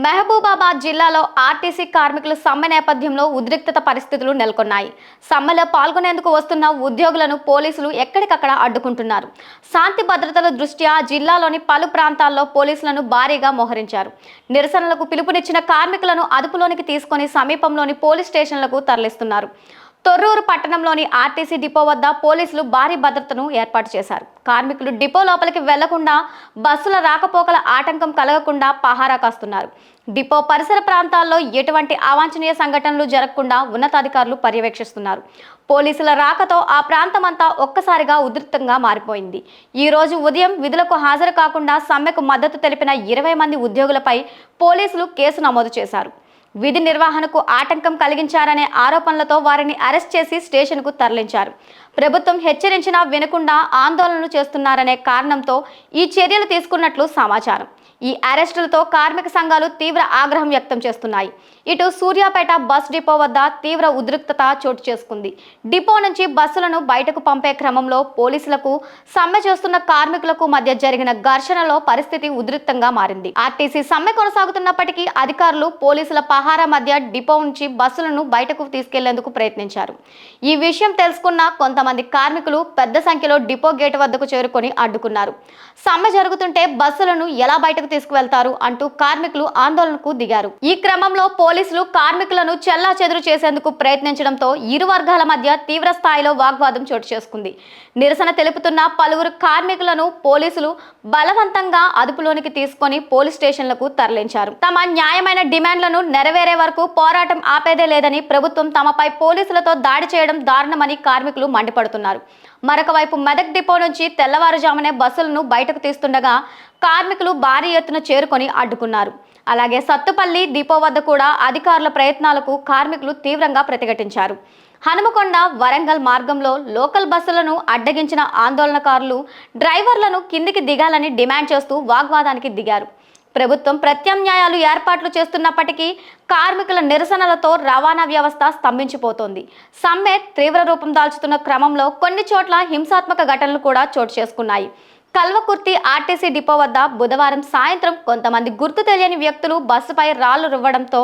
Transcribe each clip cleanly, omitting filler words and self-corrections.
మహబూబాబాద్ జిల్లాలో ఆర్టీసీ కార్మికుల సమ్మె నేపథ్యంలో ఉద్రిక్తత పరిస్థితులు నెలకొన్నాయి. సమ్మెలో పాల్గొనేందుకు వస్తున్న ఉద్యోగులను పోలీసులు ఎక్కడికక్కడ అడ్డుకుంటున్నారు. శాంతి భద్రతల దృష్ట్యా జిల్లాలోని పలు ప్రాంతాల్లో పోలీసులను భారీగా మోహరించారు. నిరసనలకు పిలుపునిచ్చిన కార్మికులను అదుపులోనికి తీసుకొని సమీపంలోని పోలీస్ స్టేషన్లకు తరలిస్తున్నారు. తొర్రూరు పట్టణంలోని ఆర్టీసీ డిపో వద్ద పోలీసులు భారీ భద్రతను ఏర్పాటు చేశారు. కార్మికులు డిపో లోపలికి వెళ్లకుండా, బస్సుల రాకపోకల ఆటంకం కలగకుండా పహారా కాస్తున్నారు. డిపో పరిసర ప్రాంతాల్లో ఎటువంటి అవాంఛనీయ సంఘటనలు జరగకుండా ఉన్నతాధికారులు పర్యవేక్షిస్తున్నారు. పోలీసుల రాకతో ఆ ప్రాంతమంతా ఒక్కసారిగా ఉధృతంగా మారిపోయింది. ఈ రోజు ఉదయం విధులకు హాజరు కాకుండా సమ్మెకు మద్దతు తెలిపిన 20 మంది ఉద్యోగులపై పోలీసులు కేసు నమోదు చేశారు. విధి నిర్వహణకు ఆటంకం కలిగించారనే ఆరోపణలతో వారిని అరెస్ట్ చేసి స్టేషన్కు తరలించారు. ప్రభుత్వం హెచ్చరించినా వినకుండా ఆందోళనలు చేస్తున్నారనే కారణంతో ఈ చర్యలు తీసుకున్నట్లు సమాచారం. ఈ అరెస్టులతో కార్మిక సంఘాలు తీవ్ర ఆగ్రహం వ్యక్తం చేస్తున్నాయి. ఇటు సూర్యాపేట బస్ డిపో వద్ద తీవ్ర ఉద్రిక్తత చోటు చేసుకుంది. డిపో నుంచి బస్సులను బయటకు పంపే క్రమంలో పోలీసులకు, సమ్మె చేస్తున్న కార్మికులకు మధ్య జరిగిన ఘర్షణలో పరిస్థితి ఉద్రిక్తంగా మారింది. ఆర్టీసీ సమ్మె కొనసాగుతున్నప్పటికీ అధికారులు, పోలీసుల పహారా మధ్య డిపో నుంచి బస్సులను బయటకు తీసుకెళ్లేందుకు ప్రయత్నించారు. ఈ విషయం తెలుసుకున్న కొంతమంది కార్మికులు పెద్ద సంఖ్యలో డిపో గేటు వద్దకు చేరుకొని అడ్డుకున్నారు. సమ్మె జరుగుతుంటే బస్సులను ఎలా బయటకు తీసుకువెళ్తారు అంటూ కార్మికులు ఆందోళనకు దిగారు. ఈ క్రమంలో పోలీసులు కార్మికులను చెల్లాచెదురు చేసేందుకు ప్రయత్నించడంతో ఇరు వర్గాల మధ్య తీవ్ర స్థాయిలో వాగ్వాదం చోటు చేసుకుంది. నిరసన తెలుపుతున్న పలువురు కార్మికులను పోలీసులు బలవంతంగా అదుపులోనికి తీసుకొని పోలీస్ స్టేషన్లకు తరలించారు. తమ న్యాయమైన డిమాండ్లను నెరవేరే వరకు పోరాటం ఆపేదే లేదని, ప్రభుత్వం తమపై పోలీసులతో దాడి చేయడం దారుణమని కార్మికులు మండిపడుతున్నారు. మరొక వైపు మెదక్ డిపో నుంచి తెల్లవారుజామునే బస్సులను బయటకు తీస్తుండగా కార్మికులు భారీ ఎత్తున చేరుకొని అడ్డుకున్నారు. అలాగే సత్తుపల్లి డిపో వద్ద కూడా అధికారుల ప్రయత్నాలకు కార్మికులు తీవ్రంగా ప్రతిఘటించారు. హనుమకొండ, వరంగల్ మార్గంలో లోకల్ బస్సులను అడ్డగించిన ఆందోళనకారులు డ్రైవర్లను కిందికి దిగాలని డిమాండ్ చేస్తూ వాగ్వాదానికి దిగారు. ప్రభుత్వం ప్రత్యామ్నాయాలు ఏర్పాట్లు చేస్తున్నప్పటికీ కార్మికుల నిరసనలతో రవాణా వ్యవస్థ స్తంభించిపోతోంది. సమ్మె తీవ్ర రూపం దాల్చుతున్న క్రమంలో కొన్ని చోట్ల హింసాత్మక ఘటనలు కూడా చోటు చేసుకున్నాయి. కల్వకుర్తి ఆర్టీసీ డిపో వద్ద బుధవారం సాయంత్రం కొంతమంది గుర్తు తెలియని వ్యక్తులు బస్సుపై రాళ్లు రువ్వడంతో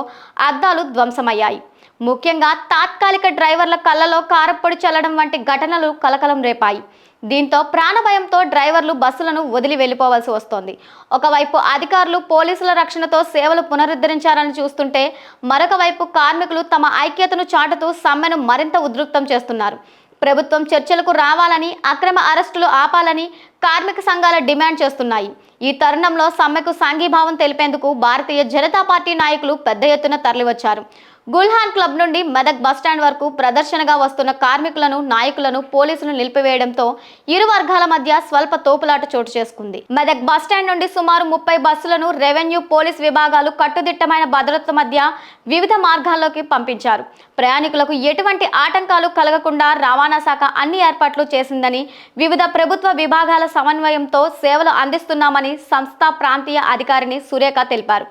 అద్దాలు ధ్వంసమయ్యాయి. ముఖ్యంగా తాత్కాలిక డ్రైవర్ల కళ్ళలో కారప్పొడి చల్లడం వంటి ఘటనలు కలకలం రేపాయి. దీంతో ప్రాణభయంతో డ్రైవర్లు బస్సులను వదిలి వెళ్లిపోవాల్సి వస్తోంది. ఒకవైపు అధికారులు పోలీసుల రక్షణతో సేవలు పునరుద్ధరించారని చూస్తుంటే, మరొక వైపు కార్మికులు తమ ఐక్యతను చాటుతూ సమ్మెను మరింత ఉధృతం చేస్తున్నారు. ప్రభుత్వం చర్చలకు రావాలని, అక్రమ అరెస్టులు ఆపాలని కార్మిక సంఘాల డిమాండ్ చేస్తున్నాయి. ఈ తరుణంలో సమ్మెకు సంఘీభావం తెలిపేందుకు భారతీయ జనతా పార్టీ నాయకులు పెద్ద ఎత్తున తరలివచ్చారు. గుల్హాన్ క్లబ్ నుండి మెదక్ బస్టాండ్ వరకు ప్రదర్శనగా వస్తున్న కార్మికులను, నాయకులను పోలీసులు నిలిపివేయడంతో ఇరు వర్గాల మధ్య స్వల్ప తోపులాట చోటు చేసుకుంది. మెదక్ బస్టాండ్ నుండి సుమారు 30 బస్సులను రెవెన్యూ, పోలీస్ విభాగాలు కట్టుదిట్టమైన భద్రత మధ్య వివిధ మార్గాల్లోకి పంపించారు. ప్రయాణికులకు ఎటువంటి ఆటంకాలు కలగకుండా రవాణా శాఖ అన్ని ఏర్పాట్లు చేసిందని, వివిధ ప్రభుత్వ విభాగాల సమన్వయంతో సేవలు అందిస్తున్నామని సంస్థ ప్రాంతీయ అధికారిని సురేఖ తెలిపారు.